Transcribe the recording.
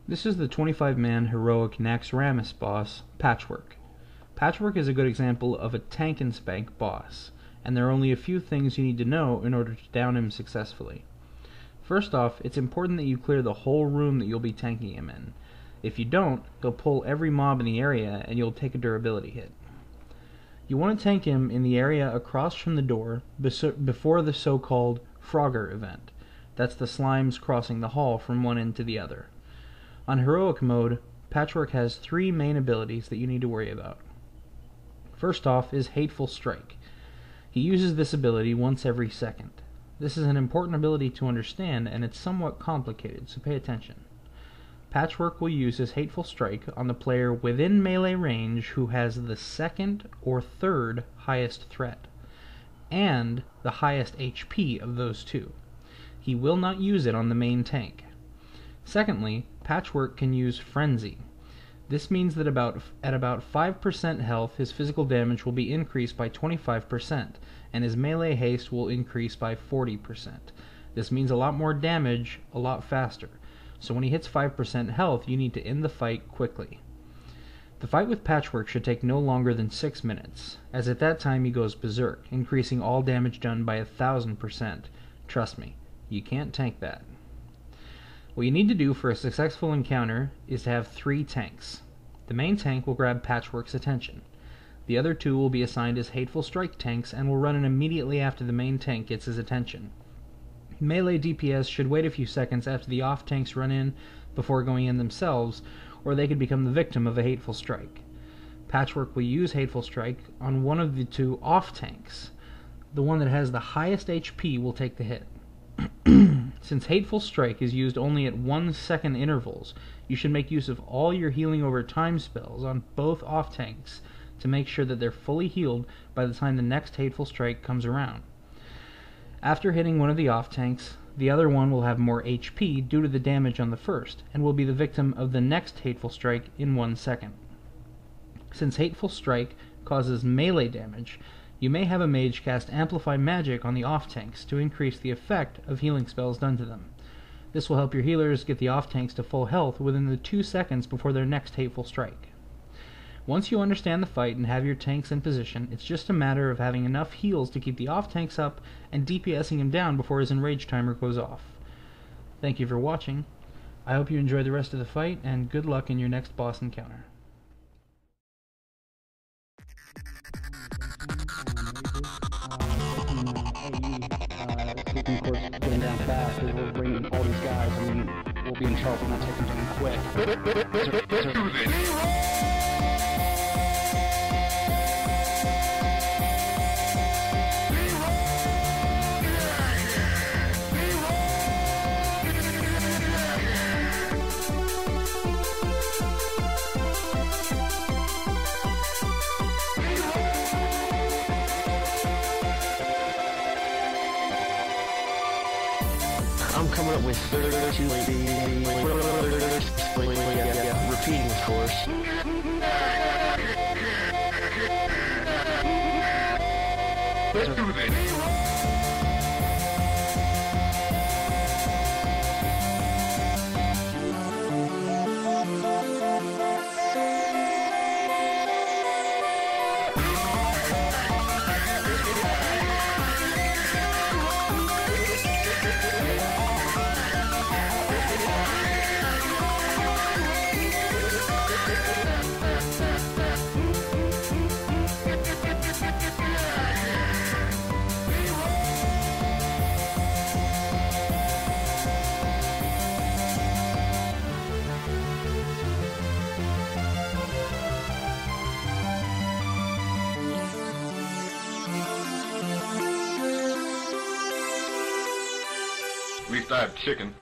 This is the 25-man heroic Naxxramas boss, Patchwerk. Patchwerk is a good example of a tank and spank boss, and there are only a few things you need to know in order to down him successfully. First off, it's important that you clear the whole room that you'll be tanking him in. If you don't, he'll pull every mob in the area and you'll take a durability hit. You want to tank him in the area across from the door before the so-called Frogger event. That's the slimes crossing the hall from one end to the other. On heroic mode, Patchwerk has three main abilities that you need to worry about. First off is Hateful Strike. He uses this ability once every second. This is an important ability to understand, and it's somewhat complicated, so pay attention. Patchwerk will use his Hateful Strike on the player within melee range who has the second or third highest threat, and the highest HP of those two. He will not use it on the main tank. Secondly, Patchwerk can use Frenzy. This means that at about 5% health, his physical damage will be increased by 25%, and his melee haste will increase by 40%. This means a lot more damage, a lot faster. So when he hits 5% health, you need to end the fight quickly. The fight with Patchwerk should take no longer than 6 minutes, as at that time he goes berserk, increasing all damage done by 1000%. Trust me, you can't tank that. What you need to do for a successful encounter is to have 3 tanks. The main tank will grab Patchwerk's attention. The other 2 will be assigned as Hateful Strike tanks and will run in immediately after the main tank gets his attention. Melee DPS should wait a few seconds after the off tanks run in before going in themselves, or they could become the victim of a Hateful Strike. Patchwerk will use Hateful Strike on one of the 2 off tanks. The one that has the highest HP will take the hit. Since Hateful Strike is used only at 1-second intervals, you should make use of all your healing over time spells on both off tanks to make sure that they're fully healed by the time the next Hateful Strike comes around. After hitting one of the off tanks, the other one will have more HP due to the damage on the first, and will be the victim of the next Hateful Strike in 1 second. Since Hateful Strike causes melee damage, you may have a mage cast Amplify Magic on the off tanks to increase the effect of healing spells done to them. This will help your healers get the off tanks to full health within the 2 seconds before their next Hateful Strike. Once you understand the fight and have your tanks in position, it's just a matter of having enough heals to keep the off tanks up and DPSing him down before his enrage timer goes off. Thank you for watching. I hope you enjoy the rest of the fight, and good luck in your next boss encounter. Sleeping course getting down fast because we're bringing all these guys. I mean, we'll be in trouble if not taking them down quick. I'm coming up with 32 repeating, of course. Let's do this. At least I have chicken.